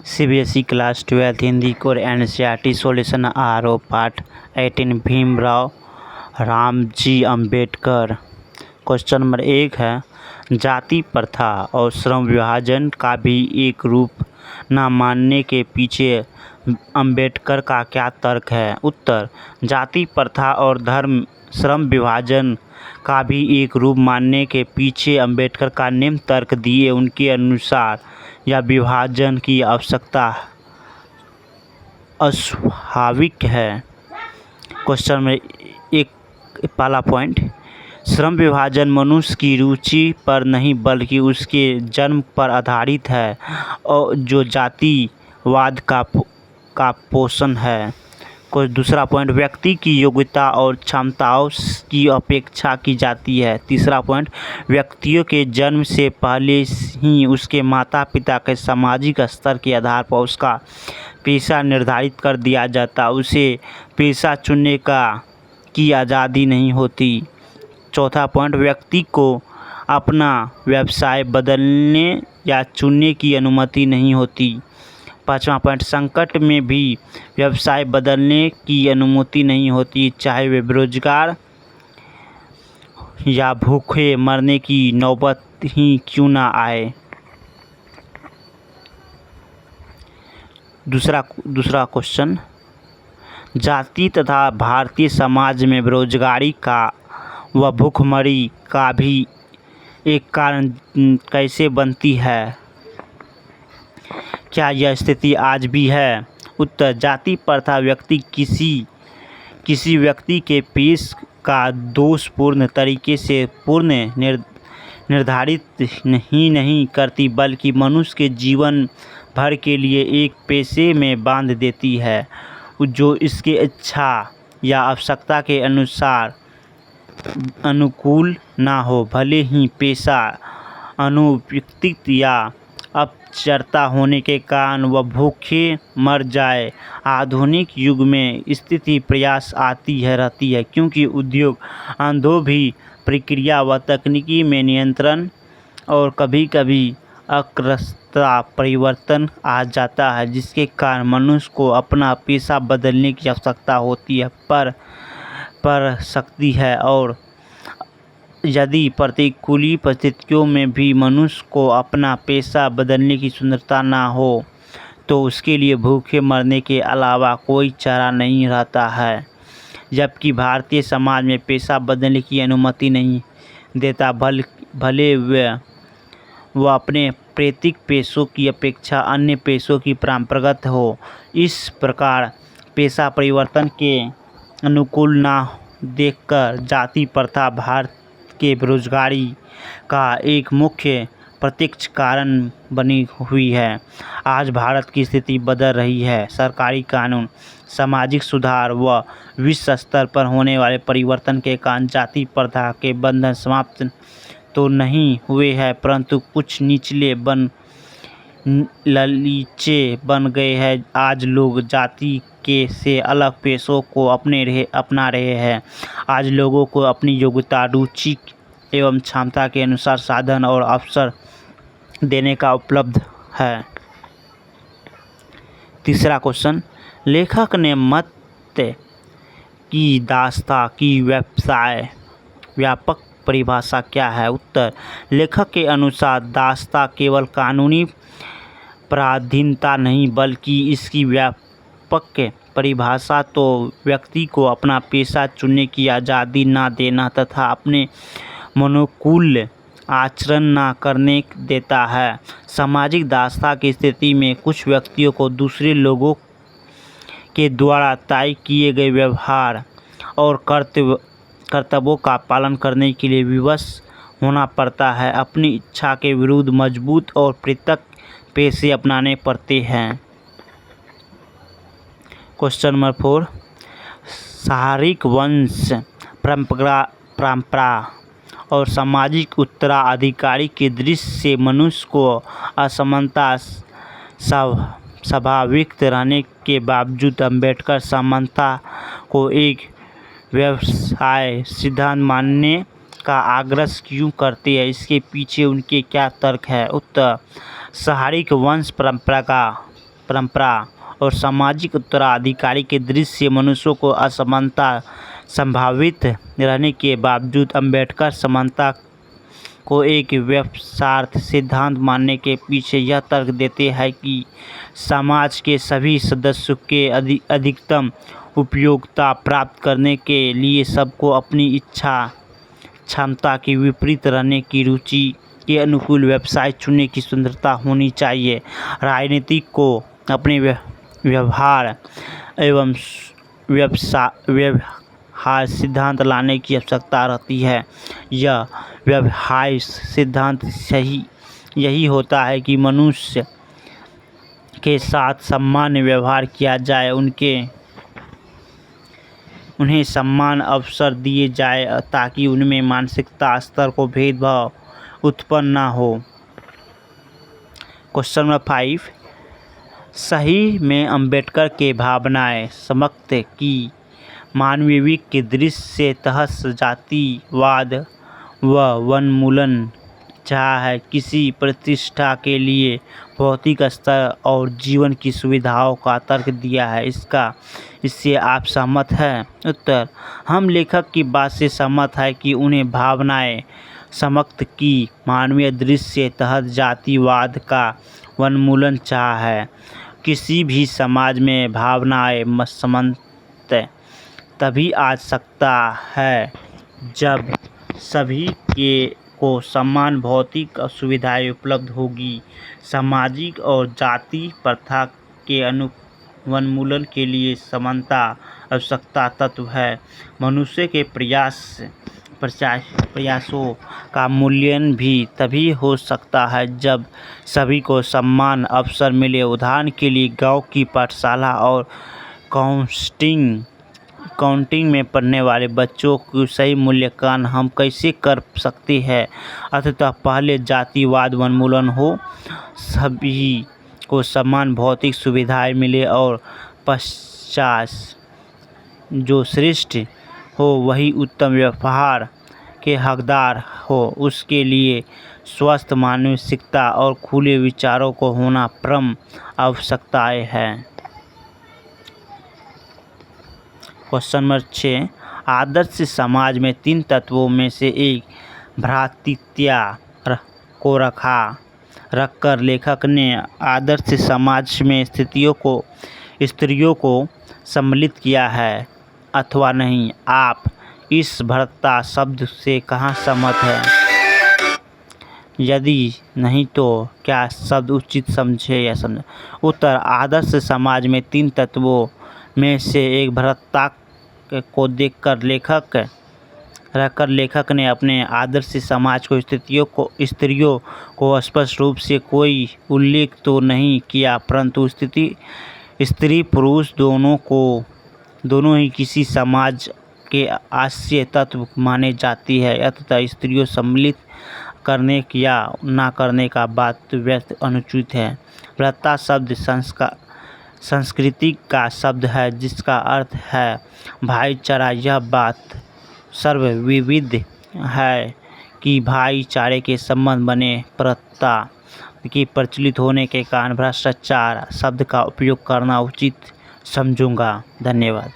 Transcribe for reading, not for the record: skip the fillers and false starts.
CBSE class 12 Hindi core NCERT solution RO part 18 Bhimrao Ramji Ambedkar. Question number 1 है, जाति प्रथा और श्रम विभाजन का भी एक रूप न मानने के पीछे अंबेडकर का क्या तर्क है? उत्तर, जाति प्रथा और श्रम विभाजन का भी एक रूप मानने के पीछे अंबेडकर का निम्न तर्क दिए। उनके अनुसार यह विभाजन की आवश्यकता अस्वाभाविक है। क्वेश्चन में एक पहला पॉइंट, श्रम विभाजन मनुष्य की रुचि पर नहीं बल्कि उसके जन्म पर आधारित है और जो जातिवाद का पोषण है। कुछ दूसरा पॉइंट, व्यक्ति की योग्यता और क्षमताओं की अपेक्षा की जाती है। तीसरा पॉइंट, व्यक्तियों के जन्म से पहले ही उसके माता पिता के सामाजिक स्तर के आधार पर उसका पेशा निर्धारित कर दिया जाता, उसे पेशा चुनने की आज़ादी नहीं होती। चौथा पॉइंट, व्यक्ति को अपना व्यवसाय बदलने या चुनने की अनुमति नहीं होती। पाँचवा पॉइंट, संकट में भी व्यवसाय बदलने की अनुमति नहीं होती, चाहे वे बेरोजगार या भूखे मरने की नौबत ही क्यों ना आए। दूसरा क्वेश्चन, जाति तथा भारतीय समाज में बेरोजगारी का व भूखमरी का भी एक कारण कैसे बनती है? क्या यह स्थिति आज भी है? उत्तर, जाति प्रथा किसी व्यक्ति के पेश का दोषपूर्ण तरीके से निर्धारित नहीं करती बल्कि मनुष्य के जीवन भर के लिए एक पेशे में बांध देती है जो इसके इच्छा या आवश्यकता के अनुकूल ना हो। भले ही पेशा अनुपयुक्त या अपचरता होने के कारण वह भूखे मर जाए, आधुनिक युग में स्थिति प्रयास आती रहती है क्योंकि उद्योग धंधों भी प्रक्रिया व तकनीकी में नियंत्रण और कभी कभी अक्रमता परिवर्तन आ जाता है जिसके कारण मनुष्य को अपना पेशा बदलने की आवश्यकता होती है पर सकती है। और यदि प्रतिकूल परिस्थितियों में भी मनुष्य को अपना पेशा बदलने की स्वतंत्रता ना हो तो उसके लिए भूखे मरने के अलावा कोई चारा नहीं रहता है। जबकि भारतीय समाज में पेशा बदलने की अनुमति नहीं देता, भले वह अपने पैतृक पेशों की अपेक्षा अन्य पेशों की परंपरागत हो। इस प्रकार पेशा परिवर्तन के अनुकूल ना देखकर जाति प्रथा भारत के बेरोजगारी का एक मुख्य प्रत्यक्ष कारण बनी हुई है। आज भारत की स्थिति बदल रही है। सरकारी कानून, सामाजिक सुधार व विश्व स्तर पर होने वाले परिवर्तन के कारण जाति प्रथा के बंधन समाप्त तो नहीं हुए हैं परंतु कुछ निचले ललीचे बन गए हैं। आज लोग जाति से अलग पेशों को अपना रहे हैं। आज लोगों को अपनी योग्यता, रुचि एवं क्षमता के अनुसार साधन और अवसर देने का उपलब्ध है। तीसरा क्वेश्चन, लेखक ने मत की दास्तां की व्यापक परिभाषा क्या है? उत्तर, लेखक के अनुसार दास्तां केवल कानूनी पराधीनता नहीं बल्कि इसकी व्यापक परिभाषा तो व्यक्ति को अपना पेशा चुनने की आज़ादी ना देना तथा अपने मनोकूल आचरण ना करने देता है। सामाजिक दास्तां की स्थिति में कुछ व्यक्तियों को दूसरे लोगों के द्वारा तय किए गए व्यवहार और कर्तव्यों का पालन करने के लिए विवश होना पड़ता है। अपनी इच्छा के विरुद्ध मजबूत और पृथक पेशे अपनाने पड़ते हैं। क्वेश्चन नंबर 4, शारीरिक वंश परंपरा और सामाजिक उत्तराधिकारी के दृष्टि से मनुष्य को असमानता स्वाभाविक रहने के बावजूद अंबेडकर समानता को एक व्यवसाय सिद्धांत मानने का आग्रह क्यों करते हैं? इसके पीछे उनके क्या तर्क है? उत्तर, शारीरिक वंश परंपरा परंपरा और सामाजिक उत्तराधिकारी के दृष्टि से मनुष्यों को असमानता संभावित रहने के बावजूद अम्बेडकर समानता को एक यथार्थ सिद्धांत मानने के पीछे यह तर्क देते हैं कि समाज के सभी सदस्यों के अधिकतम उपयोगिता प्राप्त करने के लिए सबको अपनी इच्छा क्षमता के विपरीत रहने की रुचि के अनुकूल व्यवसाय चुनने की स्वतंत्रता होनी चाहिए। राजनीतिक को अपने व्यवहार एवं व्यवहार सिद्धांत लाने की आवश्यकता रहती है। यह व्यवहार सिद्धांत यही होता है कि मनुष्य के साथ सामान्य व्यवहार किया जाए, उन्हें समान अवसर दिए जाए ताकि उनमें मानसिकता स्तर को भेदभाव उत्पन्न न हो। क्वेश्चन नंबर 5, सही में अम्बेडकर के भावनाएं समक्त की मानवीय विवेक की दृष्टि से तहत जातिवाद व वनमूलन चाह है किसी प्रतिष्ठा के लिए भौतिक स्तर और जीवन की सुविधाओं का तर्क दिया है। इससे आप सहमत हैं? उत्तर, हम लेखक की बात से सहमत है कि उन्हें भावनाएं समक्त की मानवीय दृष्टि से तहत जातिवाद का वनमूलन चाह है। किसी भी समाज में भावनाएं समन्वय तभी आ सकता है जब सभी को समान भौतिक सुविधाएं उपलब्ध होगी। सामाजिक और जाति प्रथा के वनमूलन के लिए समानता आवश्यकता तत्व है। मनुष्य के प्रयासों का मूल्यांकन भी तभी हो सकता है जब सभी को समान अवसर मिले। उदाहरण के लिए गांव की पाठशाला और काउंटिंग में पढ़ने वाले बच्चों को सही मूल्यांकन हम कैसे कर सकते हैं? अतः पहले जातिवाद वनमूलन हो, सभी को समान भौतिक सुविधाएं मिले और पश्चात जो श्रेष्ठ हो वही उत्तम व्यवहार के हकदार हो। उसके लिए स्वस्थ मानसिकता और खुले विचारों को होना परम आवश्यकताएं हैं। क्वेश्चन नंबर 6, आदर्श समाज में 3 तत्वों में से एक भ्रातृत्व को रखकर लेखक ने आदर्श समाज में स्त्रियों को सम्मिलित किया है अथवा नहीं? आप इस भ्रातृत्व शब्द से कहाँ सहमत हैं? यदि नहीं तो क्या शब्द उचित समझे या समझे? उत्तर, आदर्श समाज में 3 तत्वों में से एक भ्रातृत्व को देखकर लेखक ने अपने आदर्श समाज को स्त्रियों को स्पष्ट रूप से कोई उल्लेख तो नहीं किया, परंतु स्त्री पुरुष दोनों ही किसी समाज के आश्रय तत्व माने जाती है। अतः स्त्रियों सम्मिलित करने या न करने का बात व्यर्थ अनुचित है। भ्रातृत्व शब्द संस्कृति का शब्द है जिसका अर्थ है भाईचारा। यह बात सर्वविदित है कि भाईचारे के संबंध बने भ्रातृत्व के प्रचलित होने के कारण भ्रष्टाचार शब्द का उपयोग करना उचित समझूंगा। धन्यवाद।